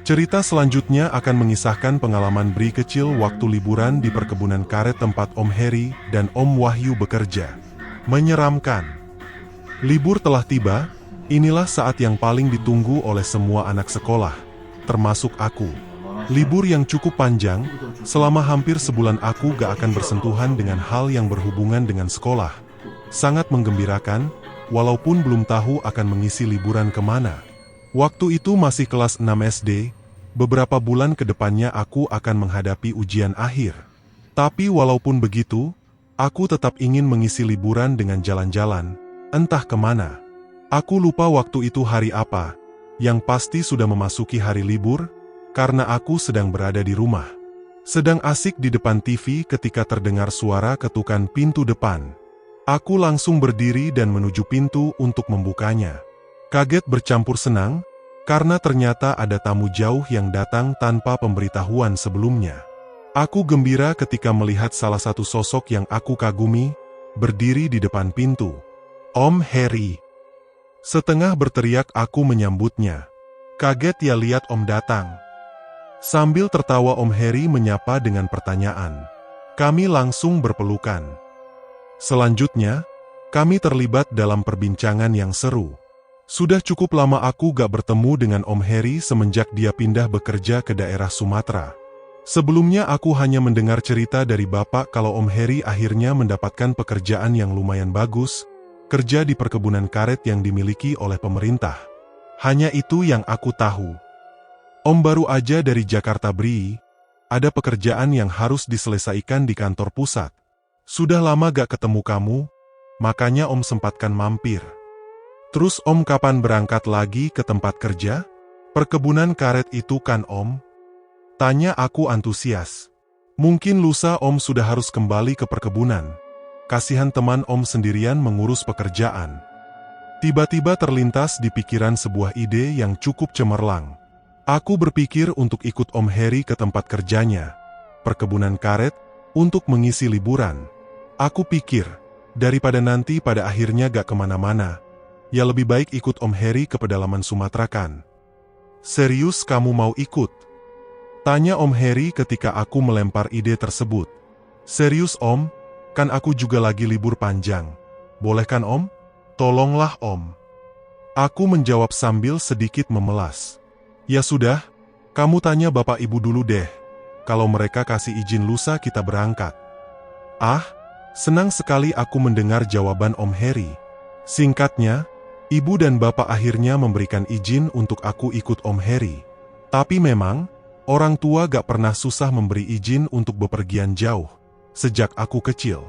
Cerita selanjutnya akan mengisahkan pengalaman Bri kecil waktu liburan di perkebunan karet tempat Om Heri dan Om Wahyu bekerja. Menyeramkan. Libur telah tiba, inilah saat yang paling ditunggu oleh semua anak sekolah, termasuk aku. Libur yang cukup panjang, selama hampir sebulan aku gak akan bersentuhan dengan hal yang berhubungan dengan sekolah. Sangat menggembirakan, walaupun belum tahu akan mengisi liburan kemana. Waktu itu masih kelas 6 SD, beberapa bulan ke depannya aku akan menghadapi ujian akhir. Tapi walaupun begitu, aku tetap ingin mengisi liburan dengan jalan-jalan, entah kemana. Aku lupa waktu itu hari apa, yang pasti sudah memasuki hari libur, karena aku sedang berada di rumah. Sedang asik di depan TV ketika terdengar suara ketukan pintu depan. Aku langsung berdiri dan menuju pintu untuk membukanya. Kaget bercampur senang, karena ternyata ada tamu jauh yang datang tanpa pemberitahuan sebelumnya. Aku gembira ketika melihat salah satu sosok yang aku kagumi, berdiri di depan pintu. Om Heri. Setengah berteriak aku menyambutnya. Kaget ya lihat Om datang. Sambil tertawa Om Heri menyapa dengan pertanyaan. Kami langsung berpelukan. Selanjutnya, kami terlibat dalam perbincangan yang seru. Sudah cukup lama aku gak bertemu dengan Om Heri semenjak dia pindah bekerja ke daerah Sumatera. Sebelumnya aku hanya mendengar cerita dari bapak kalau Om Heri akhirnya mendapatkan pekerjaan yang lumayan bagus, kerja di perkebunan karet yang dimiliki oleh pemerintah. Hanya itu yang aku tahu. Om baru aja dari Jakarta Bri, ada pekerjaan yang harus diselesaikan di kantor pusat. Sudah lama gak ketemu kamu, makanya Om sempatkan mampir. Terus Om kapan berangkat lagi ke tempat kerja? Perkebunan karet itu kan Om? Tanya aku antusias. Mungkin lusa Om sudah harus kembali ke perkebunan. Kasihan teman Om sendirian mengurus pekerjaan. Tiba-tiba terlintas di pikiran sebuah ide yang cukup cemerlang. Aku berpikir untuk ikut Om Heri ke tempat kerjanya, perkebunan karet, untuk mengisi liburan. Aku pikir, daripada nanti pada akhirnya gak kemana-mana, ya lebih baik ikut Om Heri ke pedalaman Sumatera kan. Serius kamu mau ikut? Tanya Om Heri ketika aku melempar ide tersebut. Serius Om, kan aku juga lagi libur panjang. Boleh kan Om? Tolonglah Om. Aku menjawab sambil sedikit memelas. Ya sudah, kamu tanya bapak ibu dulu deh. Kalau mereka kasih izin lusa kita berangkat. Ah, senang sekali aku mendengar jawaban Om Heri. Singkatnya, ibu dan bapak akhirnya memberikan izin untuk aku ikut Om Heri. Tapi memang, orang tua gak pernah susah memberi izin untuk bepergian jauh. Sejak aku kecil.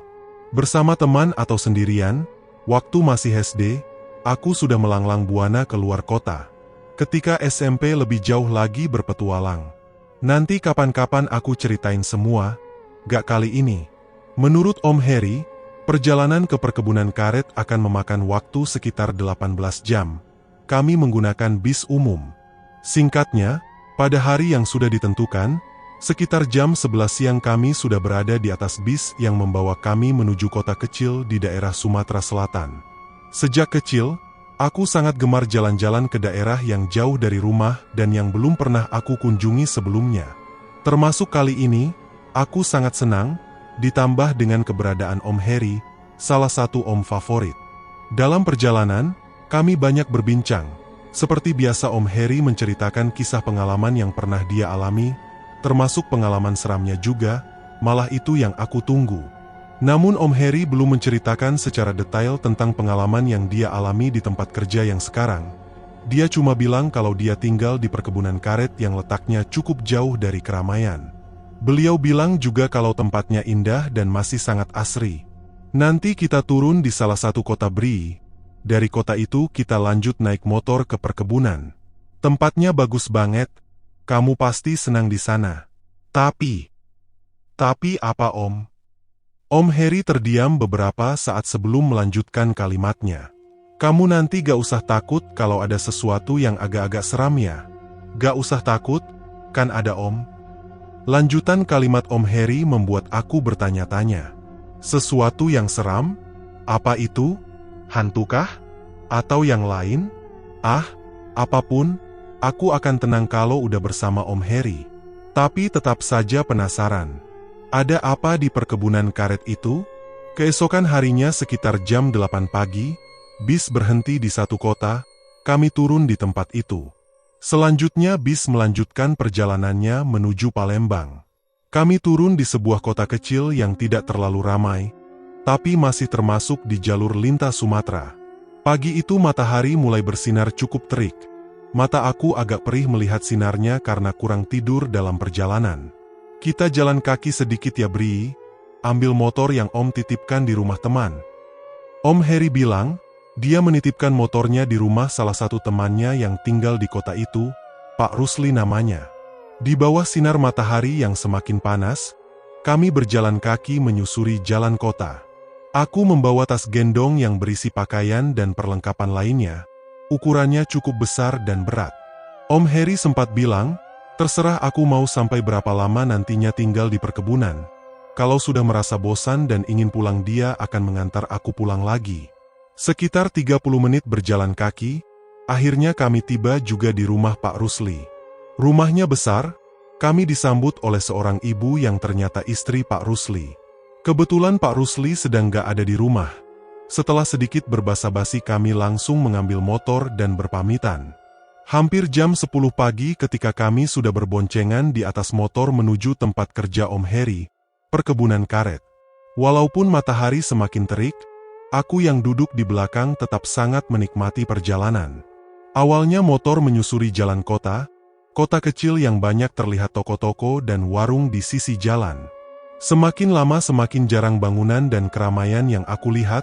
Bersama teman atau sendirian, waktu masih SD, aku sudah melanglang buana ke luar kota. Ketika SMP lebih jauh lagi berpetualang. Nanti kapan-kapan aku ceritain semua, gak kali ini. Menurut Om Heri, perjalanan ke perkebunan karet akan memakan waktu sekitar 18 jam. Kami menggunakan bis umum. Singkatnya, pada hari yang sudah ditentukan, sekitar jam 11 siang kami sudah berada di atas bis yang membawa kami menuju kota kecil di daerah Sumatera Selatan. Sejak kecil, aku sangat gemar jalan-jalan ke daerah yang jauh dari rumah dan yang belum pernah aku kunjungi sebelumnya. Termasuk kali ini, aku sangat senang, ditambah dengan keberadaan Om Heri, salah satu Om favorit. Dalam perjalanan, kami banyak berbincang. Seperti biasa Om Heri menceritakan kisah pengalaman yang pernah dia alami, termasuk pengalaman seramnya juga, malah itu yang aku tunggu. Namun Om Heri belum menceritakan secara detail tentang pengalaman yang dia alami di tempat kerja yang sekarang. Dia cuma bilang kalau dia tinggal di perkebunan karet yang letaknya cukup jauh dari keramaian. Beliau bilang juga kalau tempatnya indah dan masih sangat asri. Nanti kita turun di salah satu kota Bri. Dari kota itu kita lanjut naik motor ke perkebunan. Tempatnya bagus banget, kamu pasti senang di sana. Tapi apa Om? Om Heri terdiam beberapa saat sebelum melanjutkan kalimatnya. Kamu nanti gak usah takut kalau ada sesuatu yang agak-agak seram ya. Gak usah takut, kan ada Om. Lanjutan kalimat Om Heri membuat aku bertanya-tanya. Sesuatu yang seram? Apa itu? Hantukah? Atau yang lain? Ah, apapun, Aku akan tenang kalau udah bersama Om Harry. Tapi tetap saja penasaran. Ada apa di perkebunan karet itu? Keesokan harinya sekitar jam 8 pagi, bis berhenti di satu kota, kami turun di tempat itu. Selanjutnya bis melanjutkan perjalanannya menuju Palembang. Kami turun di sebuah kota kecil yang tidak terlalu ramai, tapi masih termasuk di jalur lintas Sumatera. Pagi itu matahari mulai bersinar cukup terik. Mata aku agak perih melihat sinarnya karena kurang tidur dalam perjalanan. Kita jalan kaki sedikit ya Bri, ambil motor yang Om titipkan di rumah teman. Om Harry bilang, dia menitipkan motornya di rumah salah satu temannya yang tinggal di kota itu, Pak Rusli namanya. Di bawah sinar matahari yang semakin panas, kami berjalan kaki menyusuri jalan kota. Aku membawa tas gendong yang berisi pakaian dan perlengkapan lainnya. Ukurannya cukup besar dan berat. Om Harry sempat bilang, terserah aku mau sampai berapa lama nantinya tinggal di perkebunan. Kalau sudah merasa bosan dan ingin pulang dia akan mengantar aku pulang lagi. Sekitar 30 menit berjalan kaki, akhirnya kami tiba juga di rumah Pak Rusli. Rumahnya besar, kami disambut oleh seorang ibu yang ternyata istri Pak Rusli. Kebetulan Pak Rusli sedang gak ada di rumah. Setelah sedikit berbasa-basi kami langsung mengambil motor dan berpamitan. Hampir jam 10 pagi ketika kami sudah berboncengan di atas motor menuju tempat kerja Om Harry, perkebunan karet. Walaupun matahari semakin terik, aku yang duduk di belakang tetap sangat menikmati perjalanan. Awalnya motor menyusuri jalan kota kecil yang banyak terlihat toko-toko dan warung di sisi jalan. Semakin lama semakin jarang bangunan dan keramaian yang aku lihat,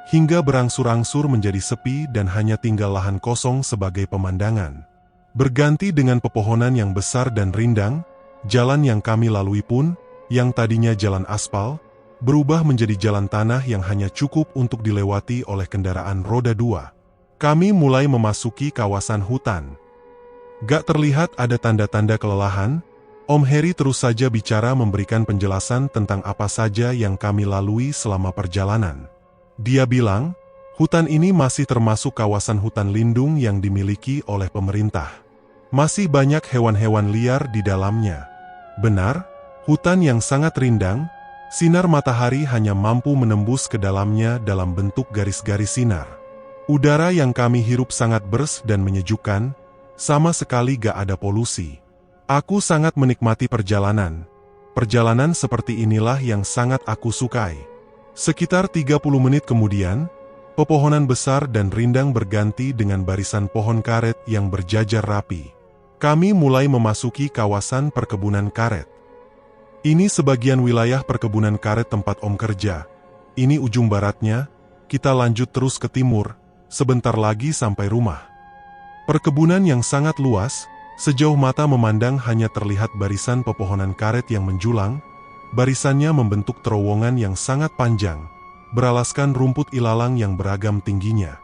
hingga berangsur-angsur menjadi sepi dan hanya tinggal lahan kosong sebagai pemandangan. Berganti dengan pepohonan yang besar dan rindang, jalan yang kami lalui pun, yang tadinya jalan aspal, berubah menjadi jalan tanah yang hanya cukup untuk dilewati oleh kendaraan roda 2. Kami mulai memasuki kawasan hutan. Gak terlihat ada tanda-tanda kelelahan, Om Harry terus saja bicara memberikan penjelasan tentang apa saja yang kami lalui selama perjalanan. Dia bilang, hutan ini masih termasuk kawasan hutan lindung yang dimiliki oleh pemerintah. Masih banyak hewan-hewan liar di dalamnya. Benar, hutan yang sangat rindang, sinar matahari hanya mampu menembus ke dalamnya dalam bentuk garis-garis sinar. Udara yang kami hirup sangat bersih dan menyejukkan, sama sekali gak ada polusi. Aku sangat menikmati perjalanan. Perjalanan seperti inilah yang sangat aku sukai. Sekitar 30 menit kemudian, pepohonan besar dan rindang berganti dengan barisan pohon karet yang berjajar rapi. Kami mulai memasuki kawasan perkebunan karet. Ini sebagian wilayah perkebunan karet tempat Om kerja. Ini ujung baratnya, kita lanjut terus ke timur, sebentar lagi sampai rumah. Perkebunan yang sangat luas, sejauh mata memandang hanya terlihat barisan pepohonan karet yang menjulang. Barisannya membentuk terowongan yang sangat panjang, beralaskan rumput ilalang yang beragam tingginya.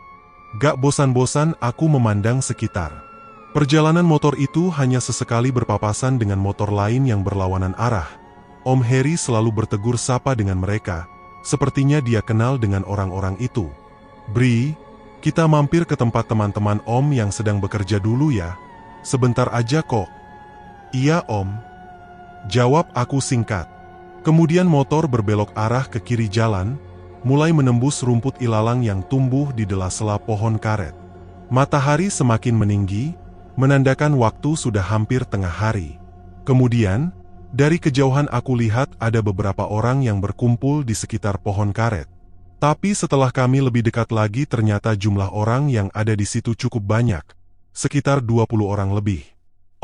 Gak bosan-bosan aku memandang sekitar. Perjalanan motor itu hanya sesekali berpapasan dengan motor lain yang berlawanan arah. Om Harry selalu bertegur sapa dengan mereka, sepertinya dia kenal dengan orang-orang itu. Bri, kita mampir ke tempat teman-teman Om yang sedang bekerja dulu ya. Sebentar aja kok. Iya Om. Jawab aku singkat. Kemudian motor berbelok arah ke kiri jalan, mulai menembus rumput ilalang yang tumbuh di sela-sela pohon karet. Matahari semakin meninggi, menandakan waktu sudah hampir tengah hari. Kemudian, dari kejauhan aku lihat ada beberapa orang yang berkumpul di sekitar pohon karet. Tapi setelah kami lebih dekat lagi ternyata jumlah orang yang ada di situ cukup banyak, sekitar 20 orang lebih.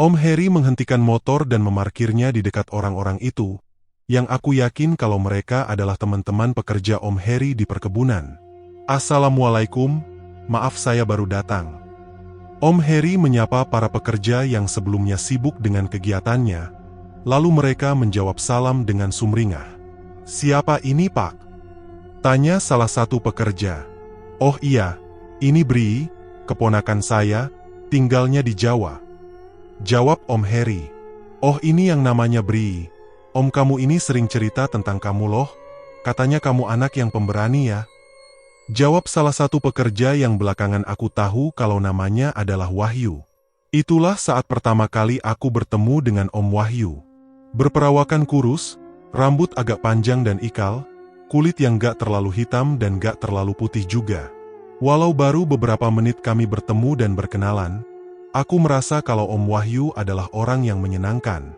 Om Harry menghentikan motor dan memarkirnya di dekat orang-orang itu, yang aku yakin kalau mereka adalah teman-teman pekerja Om Harry di perkebunan. Assalamualaikum, maaf saya baru datang. Om Harry menyapa para pekerja yang sebelumnya sibuk dengan kegiatannya, lalu mereka menjawab salam dengan sumringah. Siapa ini Pak? Tanya salah satu pekerja. Oh iya, ini Bri, keponakan saya, tinggalnya di Jawa. Jawab Om Harry. Oh ini yang namanya Bri. Om kamu ini sering cerita tentang kamu loh, katanya kamu anak yang pemberani ya. Jawab salah satu pekerja yang belakangan aku tahu kalau namanya adalah Wahyu. Itulah saat pertama kali aku bertemu dengan Om Wahyu. Berperawakan kurus, rambut agak panjang dan ikal, kulit yang gak terlalu hitam dan gak terlalu putih juga. Walau baru beberapa menit kami bertemu dan berkenalan, aku merasa kalau Om Wahyu adalah orang yang menyenangkan.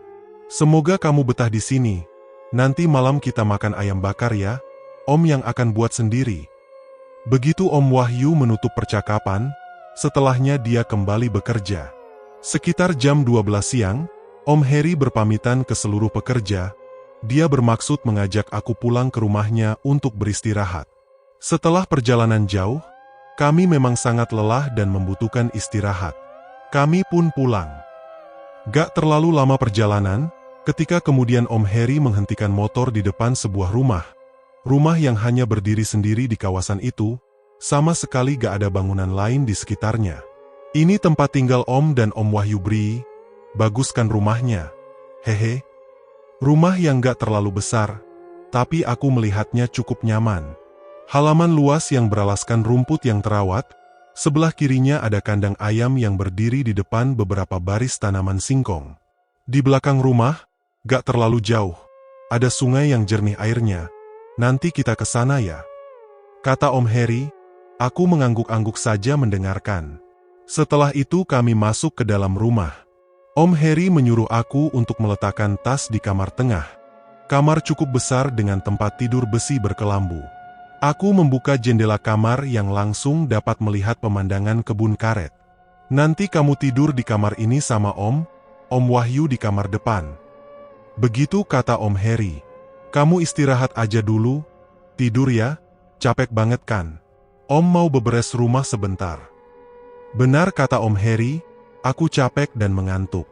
Semoga kamu betah di sini. Nanti malam kita makan ayam bakar ya, Om yang akan buat sendiri. Begitu Om Wahyu menutup percakapan, setelahnya dia kembali bekerja. Sekitar jam 12 siang, Om Heri berpamitan ke seluruh pekerja. Dia bermaksud mengajak aku pulang ke rumahnya untuk beristirahat. Setelah perjalanan jauh, kami memang sangat lelah dan membutuhkan istirahat. Kami pun pulang. Gak terlalu lama perjalanan, ketika kemudian Om Heri menghentikan motor di depan sebuah rumah. Rumah yang hanya berdiri sendiri di kawasan itu, sama sekali gak ada bangunan lain di sekitarnya. Ini tempat tinggal Om dan Om Wahyu Bri. Baguskan rumahnya. Hehe. Rumah yang gak terlalu besar, tapi aku melihatnya cukup nyaman. Halaman luas yang beralaskan rumput yang terawat, sebelah kirinya ada kandang ayam yang berdiri di depan beberapa baris tanaman singkong. Di belakang rumah, gak terlalu jauh, ada sungai yang jernih airnya. Nanti kita ke sana ya, kata Om Heri. Aku mengangguk-angguk saja mendengarkan. Setelah itu kami masuk ke dalam rumah. Om Heri menyuruh aku untuk meletakkan tas di kamar tengah. Kamar cukup besar dengan tempat tidur besi berkelambu. Aku membuka jendela kamar yang langsung dapat melihat pemandangan kebun karet. Nanti kamu tidur di kamar ini sama Om Wahyu di kamar depan. Begitu kata Om Heri. Kamu istirahat aja dulu, tidur ya, capek banget kan? Om mau beberes rumah sebentar. Benar kata Om Heri. Aku capek dan mengantuk.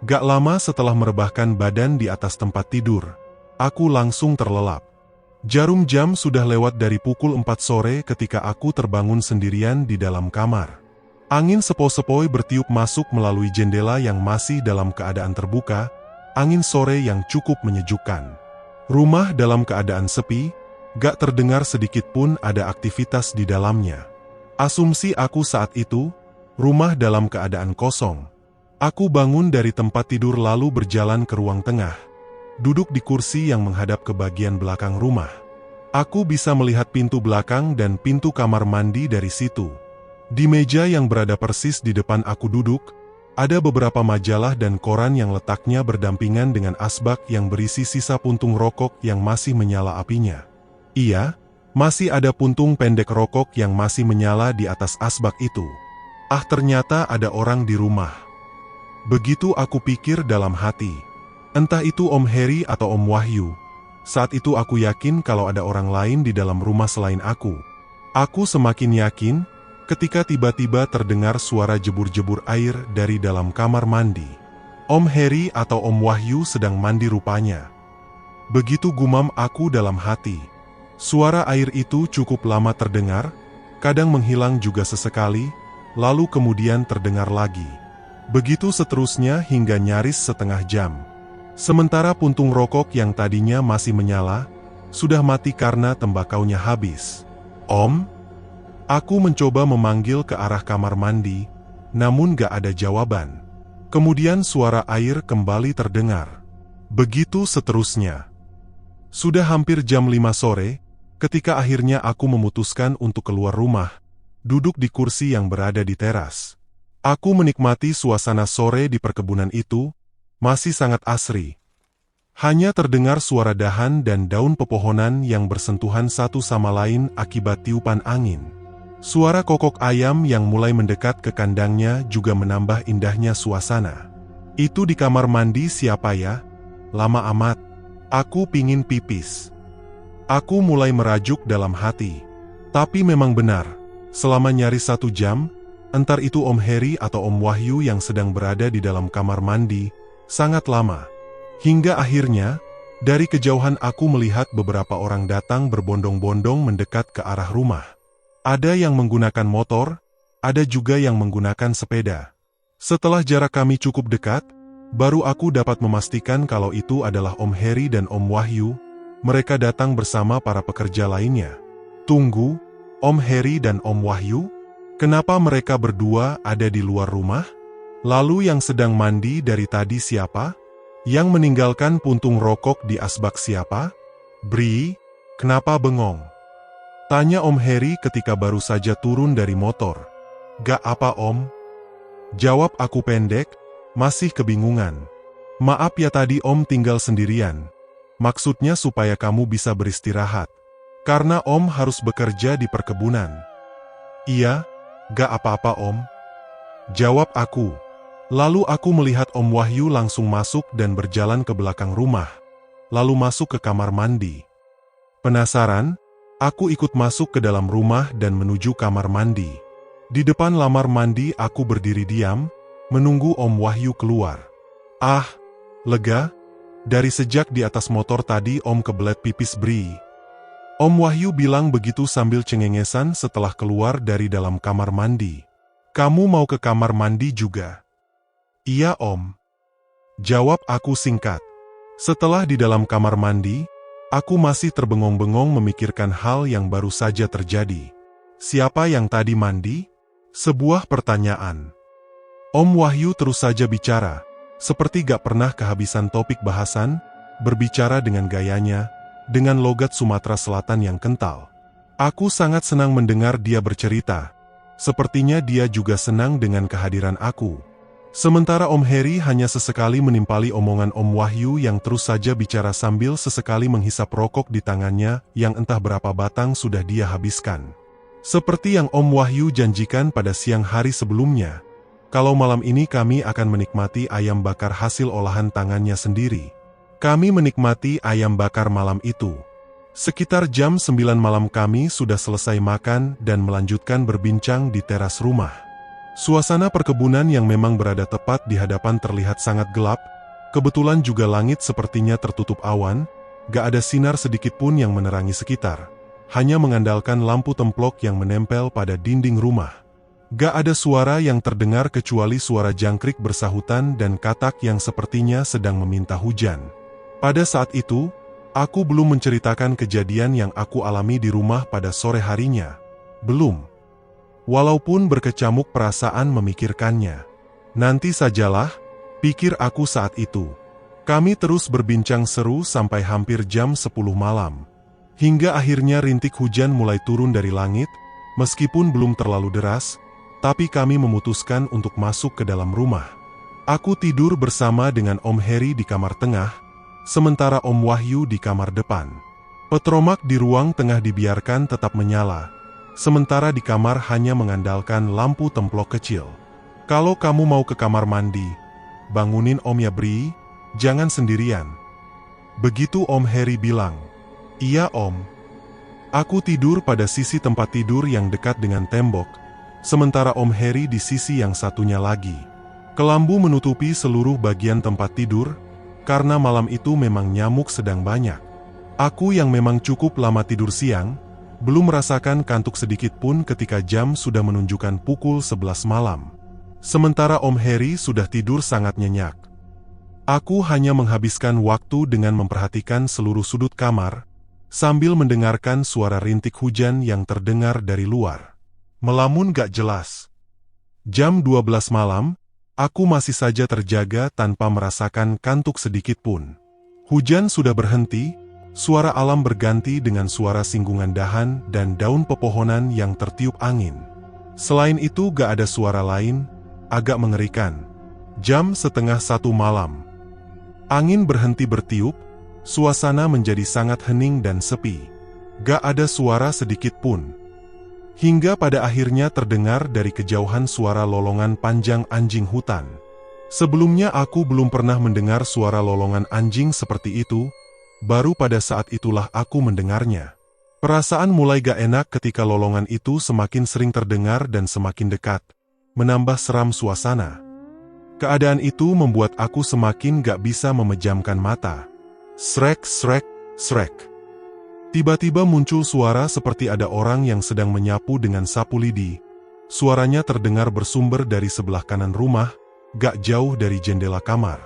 Gak lama setelah merebahkan badan di atas tempat tidur, aku langsung terlelap. Jarum jam sudah lewat dari pukul 4 sore ketika aku terbangun sendirian di dalam kamar. Angin sepoi-sepoi bertiup masuk melalui jendela yang masih dalam keadaan terbuka, angin sore yang cukup menyejukkan. Rumah dalam keadaan sepi, gak terdengar sedikit pun ada aktivitas di dalamnya. Asumsi aku saat itu, rumah dalam keadaan kosong. Aku bangun dari tempat tidur lalu berjalan ke ruang tengah. Duduk di kursi yang menghadap ke bagian belakang rumah. Aku bisa melihat pintu belakang dan pintu kamar mandi dari situ. Di meja yang berada persis di depan aku duduk, ada beberapa majalah dan koran yang letaknya berdampingan dengan asbak yang berisi sisa puntung rokok yang masih menyala apinya. Iya, masih ada puntung pendek rokok yang masih menyala di atas asbak itu. Ternyata ada orang di rumah. Begitu aku pikir dalam hati. Entah itu Om Heri atau Om Wahyu. Saat itu aku yakin kalau ada orang lain di dalam rumah selain aku. Aku semakin yakin ketika tiba-tiba terdengar suara jebur-jebur air dari dalam kamar mandi. Om Heri atau Om Wahyu sedang mandi rupanya. Begitu gumam aku dalam hati. Suara air itu cukup lama terdengar, kadang menghilang juga sesekali, lalu kemudian terdengar lagi. Begitu seterusnya hingga nyaris setengah jam. Sementara puntung rokok yang tadinya masih menyala, sudah mati karena tembakaunya habis. Om? Aku mencoba memanggil ke arah kamar mandi, namun gak ada jawaban. Kemudian suara air kembali terdengar. Begitu seterusnya. Sudah hampir jam 5 sore, ketika akhirnya aku memutuskan untuk keluar rumah. Duduk di kursi yang berada di teras. Aku menikmati suasana sore di perkebunan itu, masih sangat asri. Hanya terdengar suara dahan dan daun pepohonan yang bersentuhan satu sama lain akibat tiupan angin. Suara kokok ayam yang mulai mendekat ke kandangnya juga menambah indahnya suasana. Itu di kamar mandi siapa ya? Lama amat. Aku pingin pipis. Aku mulai merajuk dalam hati. Tapi memang benar. Selama nyaris 1 jam, entar itu Om Heri atau Om Wahyu yang sedang berada di dalam kamar mandi, sangat lama. Hingga akhirnya, dari kejauhan aku melihat beberapa orang datang berbondong-bondong mendekat ke arah rumah. Ada yang menggunakan motor, ada juga yang menggunakan sepeda. Setelah jarak kami cukup dekat, baru aku dapat memastikan kalau itu adalah Om Heri dan Om Wahyu. Mereka datang bersama para pekerja lainnya. Tunggu, Om Heri dan Om Wahyu? Kenapa mereka berdua ada di luar rumah? Lalu yang sedang mandi dari tadi siapa? Yang meninggalkan puntung rokok di asbak siapa? Bri, kenapa bengong? Tanya Om Heri ketika baru saja turun dari motor. Gak apa Om? Jawab aku pendek, masih kebingungan. Maaf ya tadi Om tinggal sendirian. Maksudnya supaya kamu bisa beristirahat. Karena Om harus bekerja di perkebunan. Iya, gak apa-apa Om. Jawab aku. Lalu aku melihat Om Wahyu langsung masuk dan berjalan ke belakang rumah. Lalu masuk ke kamar mandi. Penasaran? Aku ikut masuk ke dalam rumah dan menuju kamar mandi. Di depan lamar mandi aku berdiri diam, menunggu Om Wahyu keluar. Ah, lega. Dari sejak di atas motor tadi Om kebelet pipis Bri. Om Wahyu bilang begitu sambil cengengesan setelah keluar dari dalam kamar mandi. Kamu mau ke kamar mandi juga? Iya Om. Jawab aku singkat. Setelah di dalam kamar mandi, aku masih terbengong-bengong memikirkan hal yang baru saja terjadi. Siapa yang tadi mandi? Sebuah pertanyaan. Om Wahyu terus saja bicara, seperti gak pernah kehabisan topik bahasan, berbicara dengan gayanya, dengan logat Sumatera Selatan yang kental. Aku sangat senang mendengar dia bercerita. Sepertinya dia juga senang dengan kehadiran aku. Sementara Om Heri hanya sesekali menimpali omongan Om Wahyu yang terus saja bicara sambil sesekali menghisap rokok di tangannya yang entah berapa batang sudah dia habiskan. Seperti yang Om Wahyu janjikan pada siang hari sebelumnya, kalau malam ini kami akan menikmati ayam bakar hasil olahan tangannya sendiri. Kami menikmati ayam bakar malam itu. Sekitar jam 9 malam kami sudah selesai makan dan melanjutkan berbincang di teras rumah. Suasana perkebunan yang memang berada tepat di hadapan terlihat sangat gelap, kebetulan juga langit sepertinya tertutup awan, gak ada sinar sedikit pun yang menerangi sekitar, hanya mengandalkan lampu templok yang menempel pada dinding rumah. Gak ada suara yang terdengar kecuali suara jangkrik bersahutan dan katak yang sepertinya sedang meminta hujan. Pada saat itu, aku belum menceritakan kejadian yang aku alami di rumah pada sore harinya. Belum. Walaupun berkecamuk perasaan memikirkannya. Nanti sajalah, pikir aku saat itu. Kami terus berbincang seru sampai hampir jam 10 malam. Hingga akhirnya rintik hujan mulai turun dari langit, meskipun belum terlalu deras, tapi kami memutuskan untuk masuk ke dalam rumah. Aku tidur bersama dengan Om Heri di kamar tengah, sementara Om Wahyu di kamar depan. Petromak di ruang tengah dibiarkan tetap menyala. Sementara di kamar hanya mengandalkan lampu templok kecil. Kalau kamu mau ke kamar mandi, bangunin Om ya Bri, jangan sendirian. Begitu Om Heri bilang. Iya Om. Aku tidur pada sisi tempat tidur yang dekat dengan tembok, sementara Om Heri di sisi yang satunya lagi. Kelambu menutupi seluruh bagian tempat tidur, karena malam itu memang nyamuk sedang banyak. Aku yang memang cukup lama tidur siang, belum merasakan kantuk sedikit pun ketika jam sudah menunjukkan pukul 11 malam. Sementara Om Heri sudah tidur sangat nyenyak. Aku hanya menghabiskan waktu dengan memperhatikan seluruh sudut kamar, sambil mendengarkan suara rintik hujan yang terdengar dari luar. Melamun gak jelas. Jam 12 malam, aku masih saja terjaga tanpa merasakan kantuk sedikit pun. Hujan sudah berhenti. Suara alam berganti dengan suara singgungan dahan dan daun pepohonan yang tertiup angin. Selain itu gak ada suara lain, agak mengerikan. Jam 12:30 malam. Angin berhenti bertiup, suasana menjadi sangat hening dan sepi. Gak ada suara sedikit pun. Hingga pada akhirnya terdengar dari kejauhan suara lolongan panjang anjing hutan. Sebelumnya aku belum pernah mendengar suara lolongan anjing seperti itu. Baru pada saat itulah aku mendengarnya. Perasaan mulai gak enak ketika lolongan itu semakin sering terdengar dan semakin dekat, menambah seram suasana. Keadaan itu membuat aku semakin gak bisa memejamkan mata. Srek, srek, srek. Tiba-tiba muncul suara seperti ada orang yang sedang menyapu dengan sapu lidi. Suaranya terdengar bersumber dari sebelah kanan rumah, gak jauh dari jendela kamar.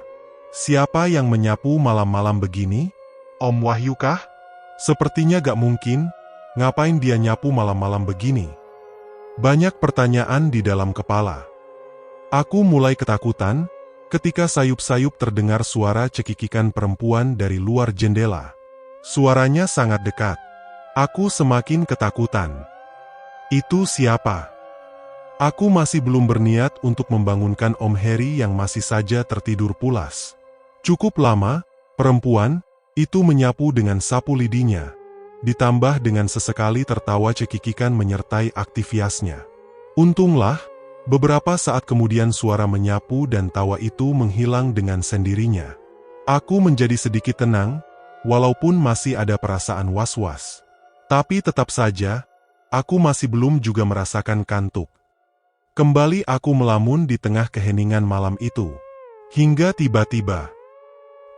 Siapa yang menyapu malam-malam begini? Om Wahyu kah? Sepertinya gak mungkin, ngapain dia nyapu malam-malam begini? Banyak pertanyaan di dalam kepala. Aku mulai ketakutan ketika sayup-sayup terdengar suara cekikikan perempuan dari luar jendela. Suaranya sangat dekat. Aku semakin ketakutan. Itu siapa? Aku masih belum berniat untuk membangunkan Om Harry yang masih saja tertidur pulas. Cukup lama, perempuan itu menyapu dengan sapu lidinya, ditambah dengan sesekali tertawa cekikikan menyertai aktivitasnya. Untunglah, beberapa saat kemudian suara menyapu dan tawa itu menghilang dengan sendirinya. Aku menjadi sedikit tenang, walaupun masih ada perasaan was-was. Tapi tetap saja, aku masih belum juga merasakan kantuk. Kembali aku melamun di tengah keheningan malam itu. Hingga tiba-tiba,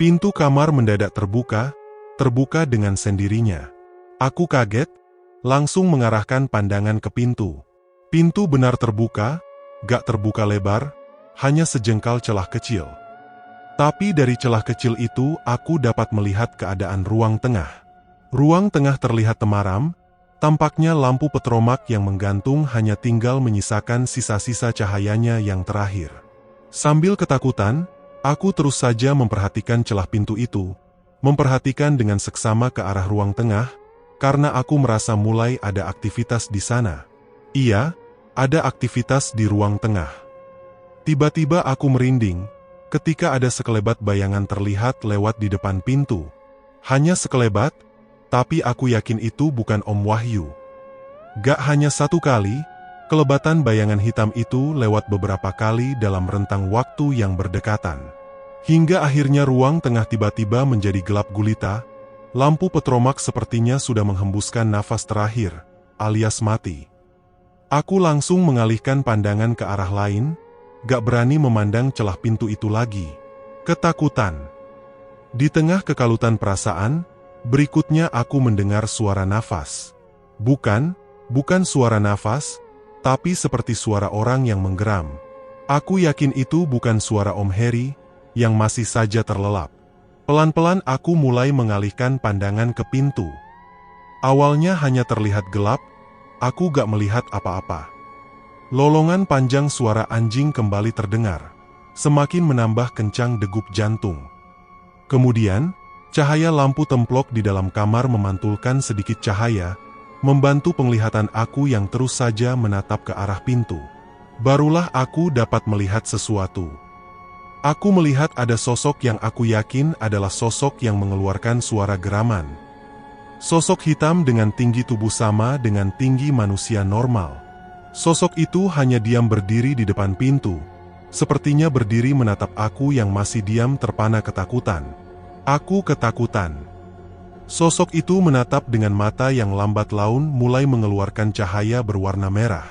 pintu kamar mendadak terbuka dengan sendirinya. Aku kaget, langsung mengarahkan pandangan ke pintu. Pintu benar terbuka, gak terbuka lebar, hanya sejengkal celah kecil. Tapi dari celah kecil itu aku dapat melihat keadaan ruang tengah. Ruang tengah terlihat temaram, tampaknya lampu petromak yang menggantung hanya tinggal menyisakan sisa-sisa cahayanya yang terakhir. Sambil ketakutan, aku terus saja memperhatikan celah pintu itu, memperhatikan dengan seksama ke arah ruang tengah, karena aku merasa mulai ada aktivitas di sana. Iya, ada aktivitas di ruang tengah. Tiba-tiba aku merinding, ketika ada sekelebat bayangan terlihat lewat di depan pintu. Hanya sekelebat, tapi aku yakin itu bukan Om Wahyu. Gak hanya satu kali, kelebatan bayangan hitam itu lewat beberapa kali dalam rentang waktu yang berdekatan. Hingga akhirnya ruang tengah tiba-tiba menjadi gelap gulita, lampu petromak sepertinya sudah menghembuskan nafas terakhir, alias mati. Aku langsung mengalihkan pandangan ke arah lain, gak berani memandang celah pintu itu lagi. Ketakutan. Di tengah kekalutan perasaan, berikutnya aku mendengar suara nafas. Bukan suara nafas, tapi seperti suara orang yang menggeram. Aku yakin itu bukan suara Om Harry, yang masih saja terlelap. Pelan-pelan aku mulai mengalihkan pandangan ke pintu. Awalnya hanya terlihat gelap, aku gak melihat apa-apa. Lolongan panjang suara anjing kembali terdengar, semakin menambah kencang degup jantung. Kemudian, cahaya lampu templok di dalam kamar memantulkan sedikit cahaya, membantu penglihatan aku yang terus saja menatap ke arah pintu. Barulah aku dapat melihat sesuatu. Aku melihat ada sosok yang aku yakin adalah sosok yang mengeluarkan suara geraman. Sosok hitam dengan tinggi tubuh sama dengan tinggi manusia normal. Sosok itu hanya diam berdiri di depan pintu, sepertinya berdiri menatap aku yang masih diam terpana ketakutan. Aku ketakutan. Sosok itu menatap dengan mata yang lambat laun mulai mengeluarkan cahaya berwarna merah.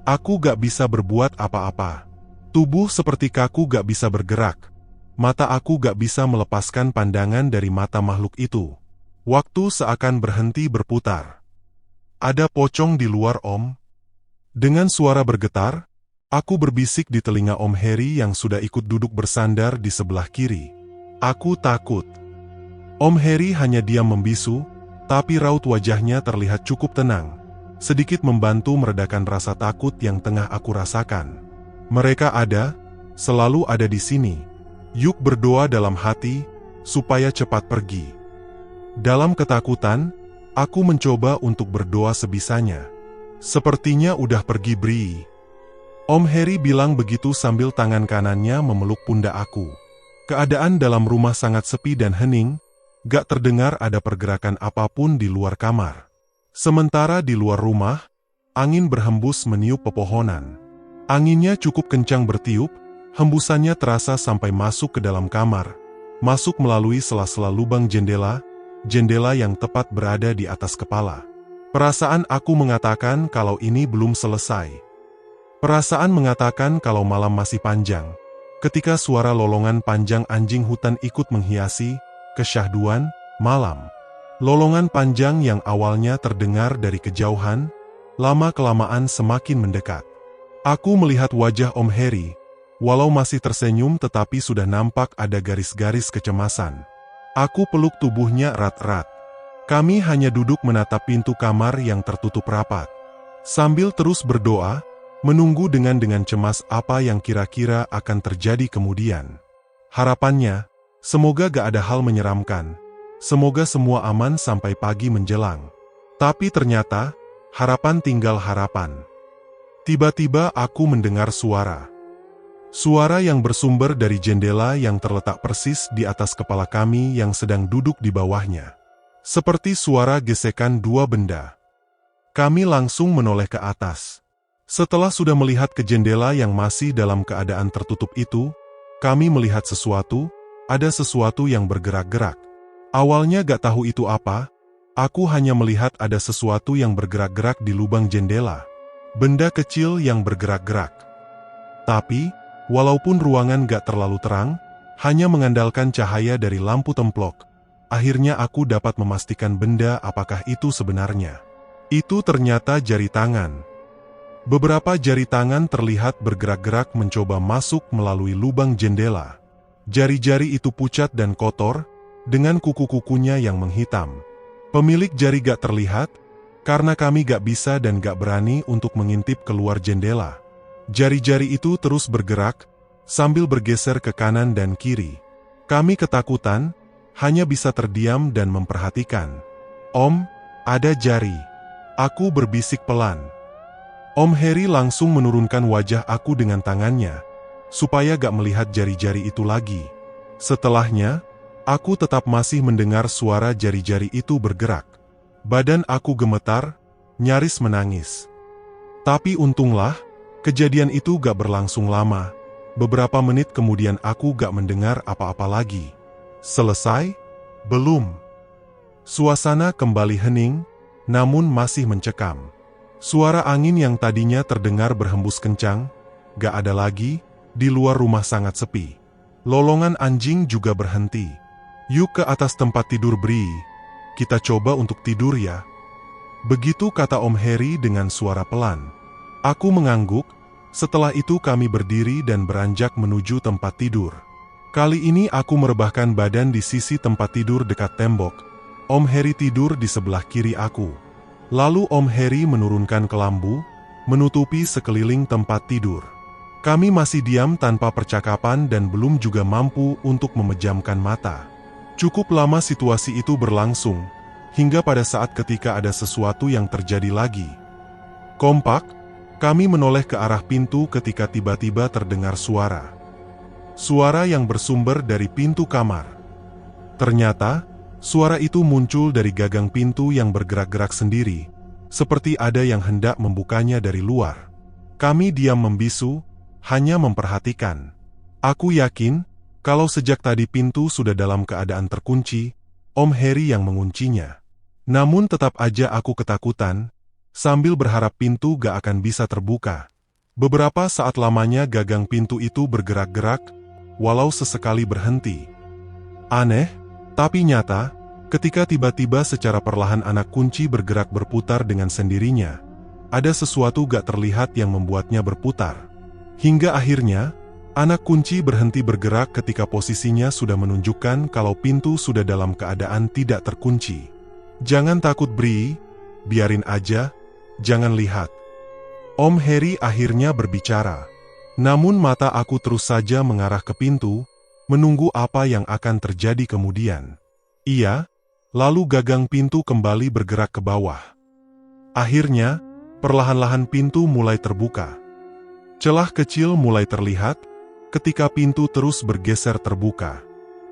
Aku gak bisa berbuat apa-apa. Tubuh seperti kaku gak bisa bergerak. Mata aku gak bisa melepaskan pandangan dari mata makhluk itu. Waktu seakan berhenti berputar. Ada pocong di luar, Om. Dengan suara bergetar, aku berbisik di telinga Om Harry yang sudah ikut duduk bersandar di sebelah kiri. Aku takut. Om Harry hanya diam membisu, tapi raut wajahnya terlihat cukup tenang, sedikit membantu meredakan rasa takut yang tengah aku rasakan. Mereka selalu ada di sini. Yuk berdoa dalam hati, supaya cepat pergi. Dalam ketakutan, aku mencoba untuk berdoa sebisanya. Sepertinya udah pergi, Bri. Om Harry bilang begitu sambil tangan kanannya memeluk pundak aku. Keadaan dalam rumah sangat sepi dan hening, gak terdengar ada pergerakan apapun di luar kamar. Sementara di luar rumah, angin berhembus meniup pepohonan. Anginnya cukup kencang bertiup, hembusannya terasa sampai masuk ke dalam kamar, masuk melalui sela-sela lubang jendela yang tepat berada di atas kepala. Perasaan aku mengatakan kalau ini belum selesai. Perasaan mengatakan kalau malam masih panjang, ketika suara lolongan panjang anjing hutan ikut menghiasi kesyahduan malam. Lolongan panjang yang awalnya terdengar dari kejauhan, lama-kelamaan semakin mendekat. Aku melihat wajah Om Harry, walau masih tersenyum tetapi sudah nampak ada garis-garis kecemasan. Aku peluk tubuhnya erat-erat. Kami hanya duduk menatap pintu kamar yang tertutup rapat. Sambil terus berdoa, menunggu dengan cemas apa yang kira-kira akan terjadi kemudian. Harapannya, semoga gak ada hal menyeramkan, semoga semua aman sampai pagi menjelang. Tapi ternyata, harapan tinggal harapan. Tiba-tiba aku mendengar suara. Suara yang bersumber dari jendela yang terletak persis di atas kepala kami yang sedang duduk di bawahnya. Seperti suara gesekan dua benda. Kami langsung menoleh ke atas. Setelah sudah melihat ke jendela yang masih dalam keadaan tertutup itu, kami melihat sesuatu, ada sesuatu yang bergerak-gerak. Awalnya gak tahu itu apa, aku hanya melihat ada sesuatu yang bergerak-gerak di lubang jendela. Benda kecil yang bergerak-gerak. Tapi, walaupun ruangan gak terlalu terang, hanya mengandalkan cahaya dari lampu templok, akhirnya aku dapat memastikan benda apakah itu sebenarnya. Itu ternyata jari tangan. Beberapa jari tangan terlihat bergerak-gerak mencoba masuk melalui lubang jendela. Jari-jari itu pucat dan kotor, dengan kuku-kukunya yang menghitam. Pemilik jari gak terlihat, karena kami gak bisa dan gak berani untuk mengintip keluar jendela. Jari-jari itu terus bergerak, sambil bergeser ke kanan dan kiri. Kami ketakutan, hanya bisa terdiam dan memperhatikan. "Om, ada jari." Aku berbisik pelan. Om Harry langsung menurunkan wajah aku dengan tangannya, supaya gak melihat jari-jari itu lagi. Setelahnya, aku tetap masih mendengar suara jari-jari itu bergerak. Badan aku gemetar, nyaris menangis. Tapi untunglah, kejadian itu gak berlangsung lama. Beberapa menit kemudian aku gak mendengar apa-apa lagi. Selesai? Belum. Suasana kembali hening, namun masih mencekam. Suara angin yang tadinya terdengar berhembus kencang, gak ada lagi, di luar rumah sangat sepi. Lolongan anjing juga berhenti. "Yuk ke atas tempat tidur Bri. Kita coba untuk tidur ya." Begitu kata Om Harry dengan suara pelan. Aku mengangguk, setelah itu kami berdiri dan beranjak menuju tempat tidur. Kali ini aku merebahkan badan di sisi tempat tidur dekat tembok. Om Harry tidur di sebelah kiri aku. Lalu Om Harry menurunkan kelambu, menutupi sekeliling tempat tidur. Kami masih diam tanpa percakapan dan belum juga mampu untuk memejamkan mata. Cukup lama situasi itu berlangsung, hingga pada saat ketika ada sesuatu yang terjadi lagi. Kompak, kami menoleh ke arah pintu ketika tiba-tiba terdengar suara. Suara yang bersumber dari pintu kamar. Ternyata, suara itu muncul dari gagang pintu yang bergerak-gerak sendiri, seperti ada yang hendak membukanya dari luar. Kami diam membisu, hanya memperhatikan. Aku yakin, kalau sejak tadi pintu sudah dalam keadaan terkunci, Om Harry yang menguncinya. Namun tetap aja aku ketakutan, sambil berharap pintu gak akan bisa terbuka. Beberapa saat lamanya gagang pintu itu bergerak-gerak, walau sesekali berhenti. Aneh, tapi nyata, ketika tiba-tiba secara perlahan anak kunci bergerak berputar dengan sendirinya, ada sesuatu gak terlihat yang membuatnya berputar. Hingga akhirnya, anak kunci berhenti bergerak ketika posisinya sudah menunjukkan kalau pintu sudah dalam keadaan tidak terkunci. "Jangan takut Bri, biarin aja, jangan lihat." Om Harry akhirnya berbicara. Namun mata aku terus saja mengarah ke pintu, menunggu apa yang akan terjadi kemudian. Iya, lalu gagang pintu kembali bergerak ke bawah. Akhirnya, perlahan-lahan pintu mulai terbuka. Celah kecil mulai terlihat, ketika pintu terus bergeser terbuka.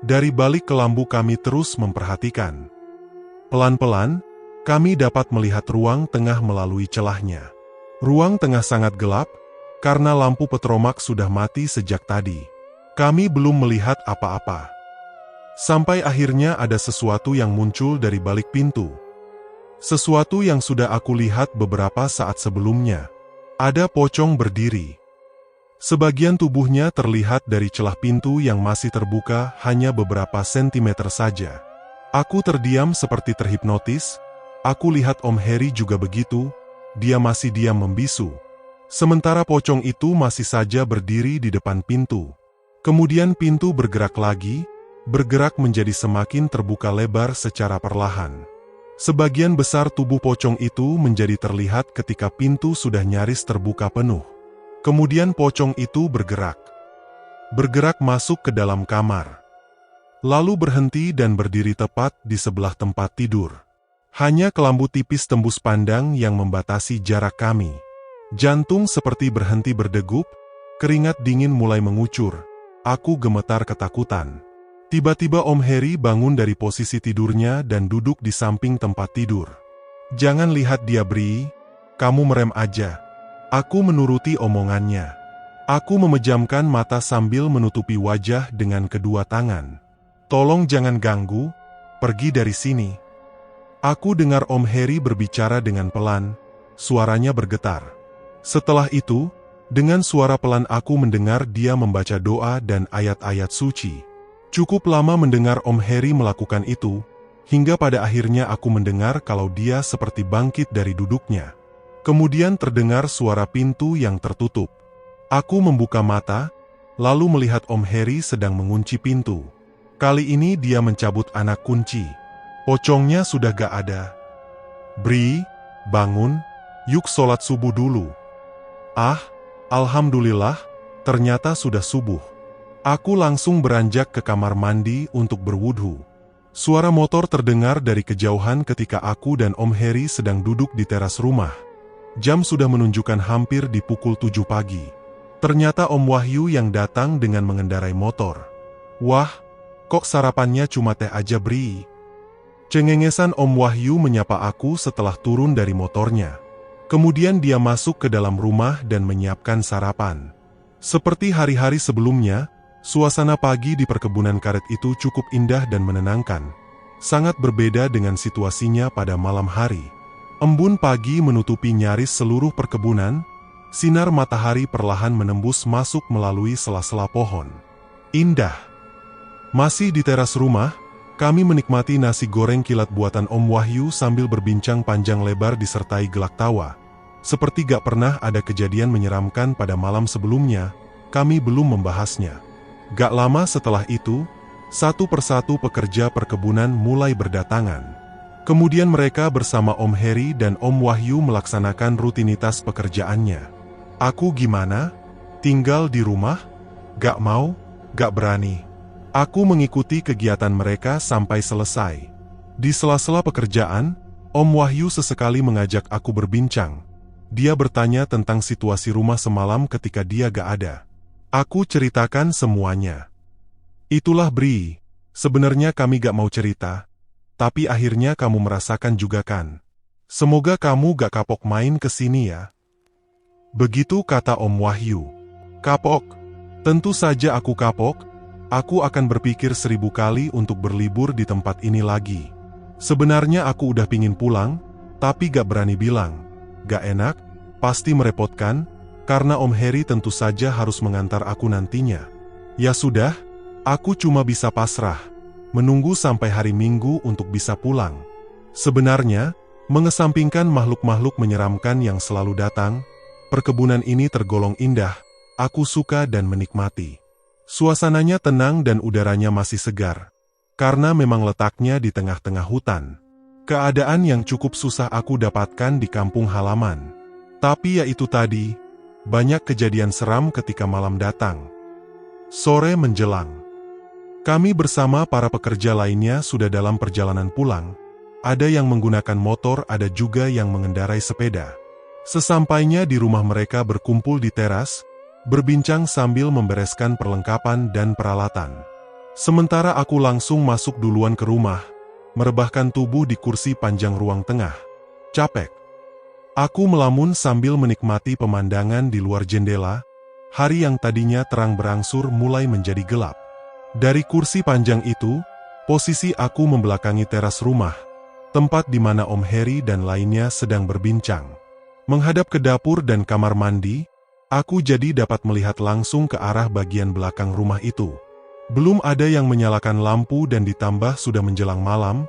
Dari balik kelambu kami terus memperhatikan. Pelan-pelan, kami dapat melihat ruang tengah melalui celahnya. Ruang tengah sangat gelap, karena lampu petromak sudah mati sejak tadi. Kami belum melihat apa-apa. Sampai akhirnya ada sesuatu yang muncul dari balik pintu. Sesuatu yang sudah aku lihat beberapa saat sebelumnya. Ada pocong berdiri. Sebagian tubuhnya terlihat dari celah pintu yang masih terbuka hanya beberapa sentimeter saja. Aku terdiam seperti terhipnotis. Aku lihat Om Harry juga begitu, dia masih diam membisu. Sementara pocong itu masih saja berdiri di depan pintu. Kemudian pintu bergerak lagi, bergerak menjadi semakin terbuka lebar secara perlahan. Sebagian besar tubuh pocong itu menjadi terlihat ketika pintu sudah nyaris terbuka penuh. Kemudian pocong itu bergerak. Bergerak masuk ke dalam kamar. Lalu berhenti dan berdiri tepat di sebelah tempat tidur. Hanya kelambu tipis tembus pandang yang membatasi jarak kami. Jantung seperti berhenti berdegup, keringat dingin mulai mengucur. Aku gemetar ketakutan. Tiba-tiba Om Heri bangun dari posisi tidurnya dan duduk di samping tempat tidur. "Jangan lihat dia, Bri. Kamu merem aja." Aku menuruti omongannya. Aku memejamkan mata sambil menutupi wajah dengan kedua tangan. "Tolong jangan ganggu, pergi dari sini." Aku dengar Om Heri berbicara dengan pelan, suaranya bergetar. Setelah itu, dengan suara pelan aku mendengar dia membaca doa dan ayat-ayat suci. Cukup lama mendengar Om Heri melakukan itu, hingga pada akhirnya aku mendengar kalau dia seperti bangkit dari duduknya. Kemudian terdengar suara pintu yang tertutup. Aku membuka mata, lalu melihat Om Heri sedang mengunci pintu. Kali ini dia mencabut anak kunci. Pocongnya sudah gak ada. "Bri, bangun, yuk sholat subuh dulu." Ah, alhamdulillah, ternyata sudah subuh. Aku langsung beranjak ke kamar mandi untuk berwudhu. Suara motor terdengar dari kejauhan ketika aku dan Om Heri sedang duduk di teras rumah. Jam sudah menunjukkan hampir di pukul 7 pagi. Ternyata Om Wahyu yang datang dengan mengendarai motor. "Wah, kok sarapannya cuma teh aja, Bri?" Cengengesan Om Wahyu menyapa aku setelah turun dari motornya. Kemudian dia masuk ke dalam rumah dan menyiapkan sarapan. Seperti hari-hari sebelumnya, suasana pagi di perkebunan karet itu cukup indah dan menenangkan. Sangat berbeda dengan situasinya pada malam hari. Embun pagi menutupi nyaris seluruh perkebunan, sinar matahari perlahan menembus masuk melalui sela-sela pohon. Indah. Masih di teras rumah, kami menikmati nasi goreng kilat buatan Om Wahyu sambil berbincang panjang lebar disertai gelak tawa. Seperti gak pernah ada kejadian menyeramkan pada malam sebelumnya, kami belum membahasnya. Gak lama setelah itu, satu persatu pekerja perkebunan mulai berdatangan. Kemudian mereka bersama Om Heri dan Om Wahyu melaksanakan rutinitas pekerjaannya. Aku gimana? Tinggal di rumah? Gak mau, gak berani. Aku mengikuti kegiatan mereka sampai selesai. Di sela-sela pekerjaan, Om Wahyu sesekali mengajak aku berbincang. Dia bertanya tentang situasi rumah semalam ketika dia gak ada. Aku ceritakan semuanya. "Itulah, Bri, sebenarnya kami gak mau cerita, tapi akhirnya kamu merasakan juga kan. Semoga kamu gak kapok main ke sini ya." Begitu kata Om Wahyu. "Kapok? Tentu saja aku kapok. Aku akan berpikir 1000 kali untuk berlibur di tempat ini lagi. Sebenarnya aku udah pingin pulang, tapi gak berani bilang. Gak enak, pasti merepotkan, karena Om Heri tentu saja harus mengantar aku nantinya. Ya sudah, aku cuma bisa pasrah, menunggu sampai hari Minggu untuk bisa pulang." Sebenarnya, mengesampingkan makhluk-makhluk menyeramkan yang selalu datang, perkebunan ini tergolong indah. Aku suka dan menikmati. Suasananya tenang dan udaranya masih segar, karena memang letaknya di tengah-tengah hutan. Keadaan yang cukup susah aku dapatkan di kampung halaman. Tapi ya itu tadi, banyak kejadian seram ketika malam datang. Sore menjelang. Kami bersama para pekerja lainnya sudah dalam perjalanan pulang. Ada yang menggunakan motor, ada juga yang mengendarai sepeda. Sesampainya di rumah mereka berkumpul di teras, berbincang sambil membereskan perlengkapan dan peralatan. Sementara aku langsung masuk duluan ke rumah, merebahkan tubuh di kursi panjang ruang tengah. Capek. Aku melamun sambil menikmati pemandangan di luar jendela. Hari yang tadinya terang berangsur mulai menjadi gelap. Dari kursi panjang itu, posisi aku membelakangi teras rumah, tempat di mana Om Heri dan lainnya sedang berbincang. Menghadap ke dapur dan kamar mandi, aku jadi dapat melihat langsung ke arah bagian belakang rumah itu. Belum ada yang menyalakan lampu dan ditambah sudah menjelang malam,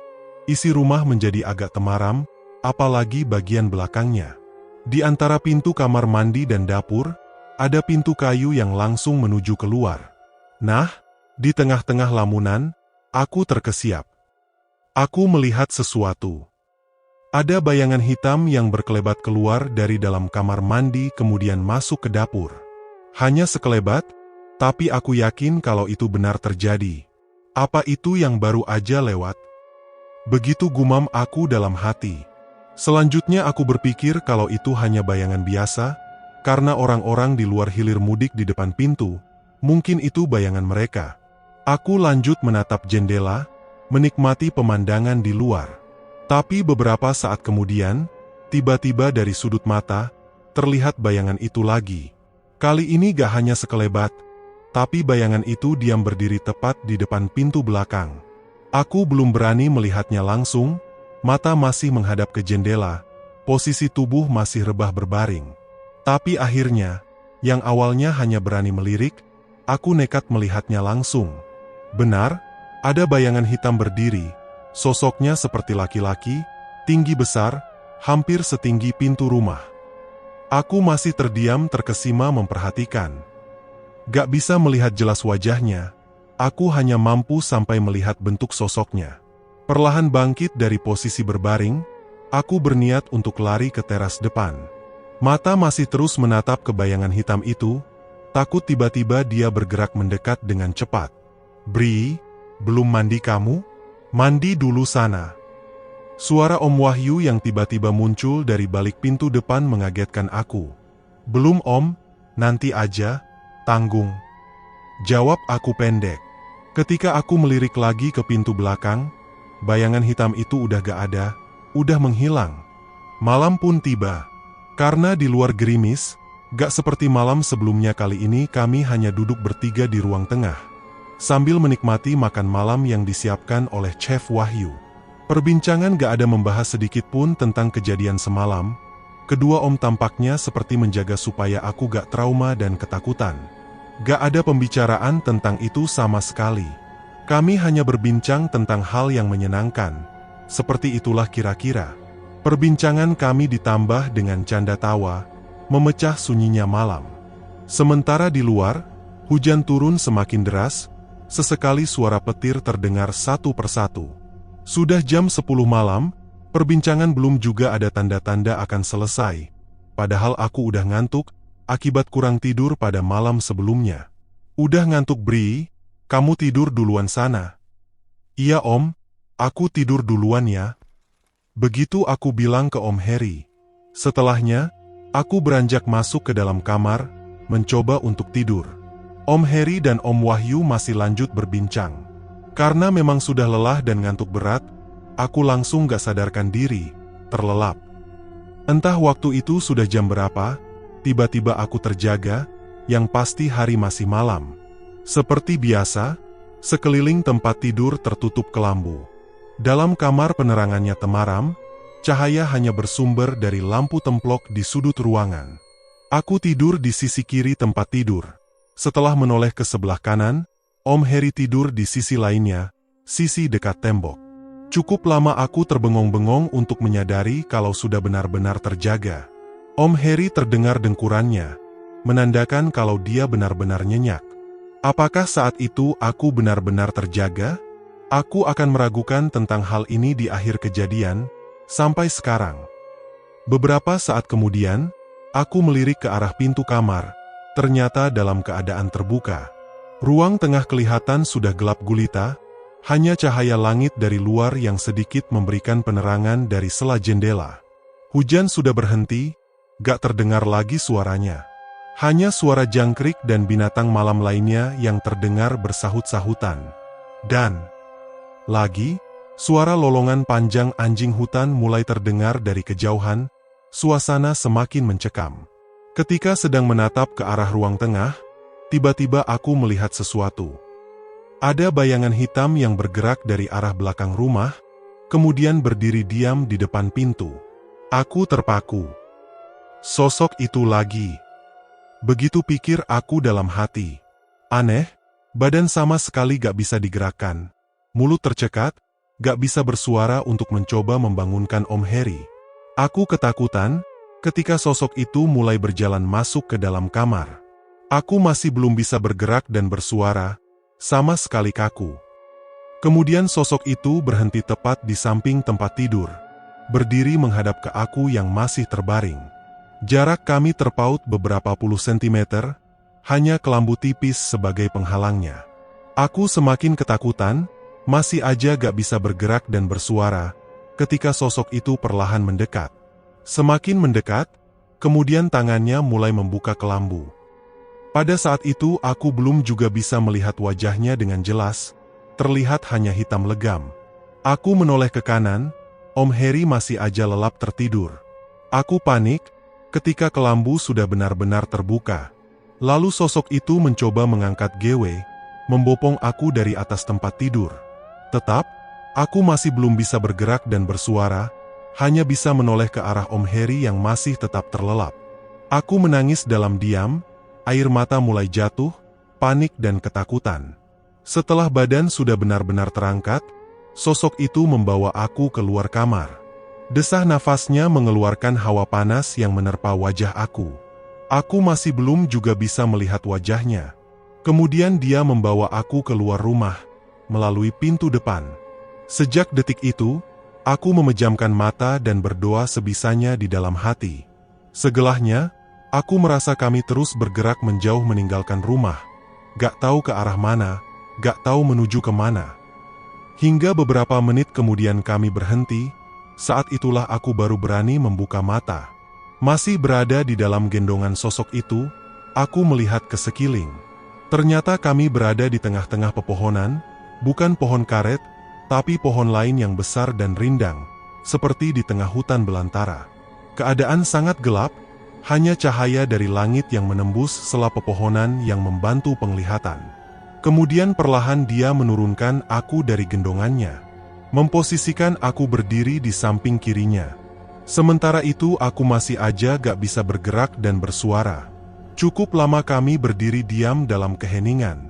isi rumah menjadi agak temaram, apalagi bagian belakangnya. Di antara pintu kamar mandi dan dapur, ada pintu kayu yang langsung menuju keluar. Nah, di tengah-tengah lamunan, aku terkesiap. Aku melihat sesuatu. Ada bayangan hitam yang berkelebat keluar dari dalam kamar mandi kemudian masuk ke dapur. Hanya sekelebat, tapi aku yakin kalau itu benar terjadi. Apa itu yang baru aja lewat? Begitu gumam aku dalam hati. Selanjutnya aku berpikir kalau itu hanya bayangan biasa, karena orang-orang di luar hilir mudik di depan pintu, mungkin itu bayangan mereka. Aku lanjut menatap jendela, menikmati pemandangan di luar. Tapi beberapa saat kemudian, tiba-tiba dari sudut mata, terlihat bayangan itu lagi. Kali ini gak hanya sekelebat, tapi bayangan itu diam berdiri tepat di depan pintu belakang. Aku belum berani melihatnya langsung, mata masih menghadap ke jendela, posisi tubuh masih rebah berbaring. Tapi akhirnya, yang awalnya hanya berani melirik, aku nekat melihatnya langsung. Benar, ada bayangan hitam berdiri, sosoknya seperti laki-laki, tinggi besar, hampir setinggi pintu rumah. Aku masih terdiam terkesima memperhatikan. Gak bisa melihat jelas wajahnya, aku hanya mampu sampai melihat bentuk sosoknya. Perlahan bangkit dari posisi berbaring, aku berniat untuk lari ke teras depan. Mata masih terus menatap ke bayangan hitam itu, takut tiba-tiba dia bergerak mendekat dengan cepat. "Bri, belum mandi kamu? Mandi dulu sana." Suara Om Wahyu yang tiba-tiba muncul dari balik pintu depan mengagetkan aku. "Belum Om, nanti aja, tanggung," jawab aku pendek. Ketika aku melirik lagi ke pintu belakang, bayangan hitam itu udah gak ada, udah menghilang. Malam pun tiba. Karena di luar gerimis, gak seperti malam sebelumnya, kali ini kami hanya duduk bertiga di ruang tengah, sambil menikmati makan malam yang disiapkan oleh Chef Wahyu. Perbincangan gak ada membahas sedikit pun tentang kejadian semalam. Kedua om tampaknya seperti menjaga supaya aku gak trauma dan ketakutan. Gak ada pembicaraan tentang itu sama sekali. Kami hanya berbincang tentang hal yang menyenangkan. Seperti itulah kira-kira. Perbincangan kami ditambah dengan canda tawa, memecah sunyinya malam. Sementara di luar, hujan turun semakin deras, sesekali suara petir terdengar satu persatu. Sudah jam 10 malam, perbincangan belum juga ada tanda-tanda akan selesai. Padahal aku udah ngantuk, akibat kurang tidur pada malam sebelumnya. "Udah ngantuk Bri, kamu tidur duluan sana." "Iya Om, aku tidur duluan ya." Begitu aku bilang ke Om Heri. Setelahnya, aku beranjak masuk ke dalam kamar, mencoba untuk tidur. Om Heri dan Om Wahyu masih lanjut berbincang. Karena memang sudah lelah dan ngantuk berat, aku langsung gak sadarkan diri, terlelap. Entah waktu itu sudah jam berapa, tiba-tiba aku terjaga, yang pasti hari masih malam. Seperti biasa, sekeliling tempat tidur tertutup kelambu. Dalam kamar penerangannya temaram, cahaya hanya bersumber dari lampu templok di sudut ruangan. Aku tidur di sisi kiri tempat tidur. Setelah menoleh ke sebelah kanan, Om Heri tidur di sisi lainnya, sisi dekat tembok. Cukup lama aku terbengong-bengong untuk menyadari kalau sudah benar-benar terjaga. Om Heri terdengar dengkurannya, menandakan kalau dia benar-benar nyenyak. Apakah saat itu aku benar-benar terjaga? Aku akan meragukan tentang hal ini di akhir kejadian, sampai sekarang. Beberapa saat kemudian, aku melirik ke arah pintu kamar, ternyata dalam keadaan terbuka. Ruang tengah kelihatan sudah gelap gulita, hanya cahaya langit dari luar yang sedikit memberikan penerangan dari sela jendela. Hujan sudah berhenti, gak terdengar lagi suaranya. Hanya suara jangkrik dan binatang malam lainnya yang terdengar bersahut-sahutan. Dan lagi, suara lolongan panjang anjing hutan mulai terdengar dari kejauhan, suasana semakin mencekam. Ketika sedang menatap ke arah ruang tengah, tiba-tiba aku melihat sesuatu. Ada bayangan hitam yang bergerak dari arah belakang rumah, kemudian berdiri diam di depan pintu. Aku terpaku. Sosok itu lagi. Begitu pikir aku dalam hati. Aneh, badan sama sekali gak bisa digerakkan. Mulut tercekat, gak bisa bersuara untuk mencoba membangunkan Om Heri. Aku ketakutan, ketika sosok itu mulai berjalan masuk ke dalam kamar. Aku masih belum bisa bergerak dan bersuara, sama sekali kaku. Kemudian sosok itu berhenti tepat di samping tempat tidur, berdiri menghadap ke aku yang masih terbaring. Jarak kami terpaut beberapa puluh sentimeter, hanya kelambu tipis sebagai penghalangnya. Aku semakin ketakutan, masih aja gak bisa bergerak dan bersuara, ketika sosok itu perlahan mendekat. Semakin mendekat, kemudian tangannya mulai membuka kelambu. Pada saat itu aku belum juga bisa melihat wajahnya dengan jelas, terlihat hanya hitam legam. Aku menoleh ke kanan, Om Heri masih aja lelap tertidur. Aku panik, ketika kelambu sudah benar-benar terbuka. Lalu sosok itu mencoba mengangkat Gewe, membopong aku dari atas tempat tidur. Tetap, aku masih belum bisa bergerak dan bersuara, hanya bisa menoleh ke arah Om Heri yang masih tetap terlelap. Aku menangis dalam diam, air mata mulai jatuh, panik dan ketakutan. Setelah badan sudah benar-benar terangkat, sosok itu membawa aku keluar kamar. Desah nafasnya mengeluarkan hawa panas yang menerpa wajah aku. Aku masih belum juga bisa melihat wajahnya. Kemudian dia membawa aku keluar rumah, melalui pintu depan. Sejak detik itu, aku memejamkan mata dan berdoa sebisanya di dalam hati. Segelahnya, aku merasa kami terus bergerak menjauh meninggalkan rumah. Gak tahu ke arah mana, gak tahu menuju kemana. Hingga beberapa menit kemudian kami berhenti, saat itulah aku baru berani membuka mata. Masih berada di dalam gendongan sosok itu, aku melihat ke sekeliling. Ternyata kami berada di tengah-tengah pepohonan, bukan pohon karet, tapi pohon lain yang besar dan rindang, seperti di tengah hutan belantara. Keadaan sangat gelap, hanya cahaya dari langit yang menembus sela pepohonan yang membantu penglihatan. Kemudian perlahan dia menurunkan aku dari gendongannya, memposisikan aku berdiri di samping kirinya. Sementara itu aku masih aja gak bisa bergerak dan bersuara. Cukup lama kami berdiri diam dalam keheningan.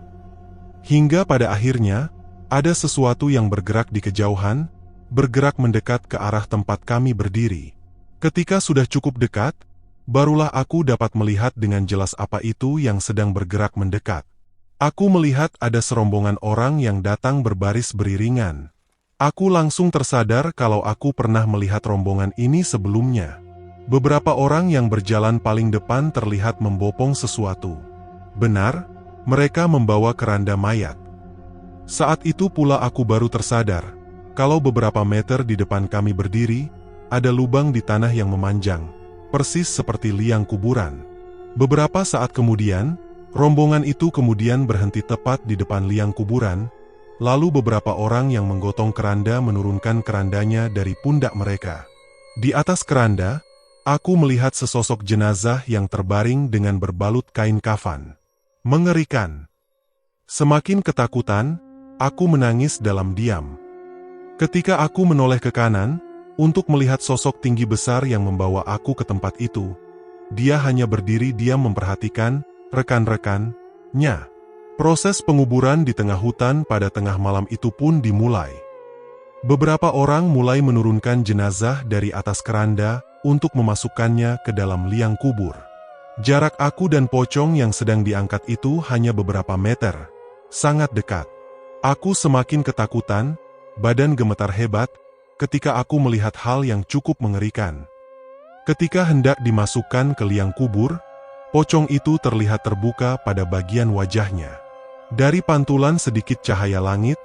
Hingga pada akhirnya, ada sesuatu yang bergerak di kejauhan, bergerak mendekat ke arah tempat kami berdiri. Ketika sudah cukup dekat, barulah aku dapat melihat dengan jelas apa itu yang sedang bergerak mendekat. Aku melihat ada serombongan orang yang datang berbaris beriringan. Aku langsung tersadar kalau aku pernah melihat rombongan ini sebelumnya. Beberapa orang yang berjalan paling depan terlihat membopong sesuatu. Benar, mereka membawa keranda mayat. Saat itu pula aku baru tersadar, kalau beberapa meter di depan kami berdiri, ada lubang di tanah yang memanjang, persis seperti liang kuburan. Beberapa saat kemudian, rombongan itu kemudian berhenti tepat di depan liang kuburan, lalu beberapa orang yang menggotong keranda menurunkan kerandanya dari pundak mereka. Di atas keranda, aku melihat sesosok jenazah yang terbaring dengan berbalut kain kafan. Mengerikan. Semakin ketakutan, aku menangis dalam diam. Ketika aku menoleh ke kanan, untuk melihat sosok tinggi besar yang membawa aku ke tempat itu, dia hanya berdiri diam memperhatikan rekan-rekannya. Proses penguburan di tengah hutan pada tengah malam itu pun dimulai. Beberapa orang mulai menurunkan jenazah dari atas keranda untuk memasukkannya ke dalam liang kubur. Jarak aku dan pocong yang sedang diangkat itu hanya beberapa meter, sangat dekat. Aku semakin ketakutan, badan gemetar hebat, ketika aku melihat hal yang cukup mengerikan. Ketika hendak dimasukkan ke liang kubur, pocong itu terlihat terbuka pada bagian wajahnya. Dari pantulan sedikit cahaya langit,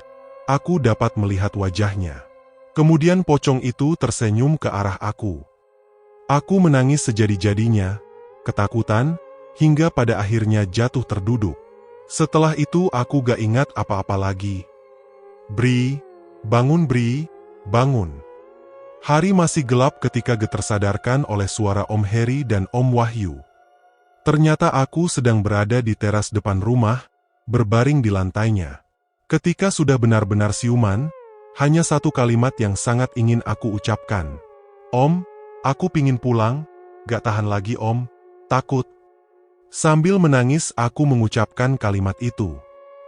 aku dapat melihat wajahnya. Kemudian pocong itu tersenyum ke arah aku. Aku menangis sejadi-jadinya, ketakutan, hingga pada akhirnya jatuh terduduk. Setelah itu aku gak ingat apa-apa lagi. Bri, bangun Bri, bangun. Hari masih gelap ketika tersadarkan oleh suara Om Heri dan Om Wahyu. Ternyata aku sedang berada di teras depan rumah, berbaring di lantainya. Ketika sudah benar-benar siuman, hanya satu kalimat yang sangat ingin aku ucapkan. Om, aku pingin pulang, gak tahan lagi Om, takut. Sambil menangis aku mengucapkan kalimat itu.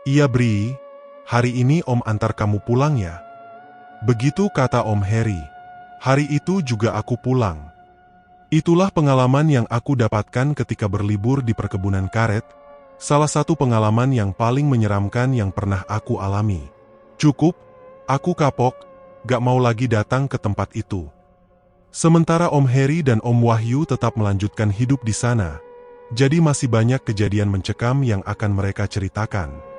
Iya Bri, hari ini Om antar kamu pulang ya. Begitu kata Om Heri. Hari itu juga aku pulang. Itulah pengalaman yang aku dapatkan ketika berlibur di perkebunan karet, salah satu pengalaman yang paling menyeramkan yang pernah aku alami. Cukup, aku kapok, gak mau lagi datang ke tempat itu. Sementara Om Heri dan Om Wahyu tetap melanjutkan hidup di sana. Jadi masih banyak kejadian mencekam yang akan mereka ceritakan.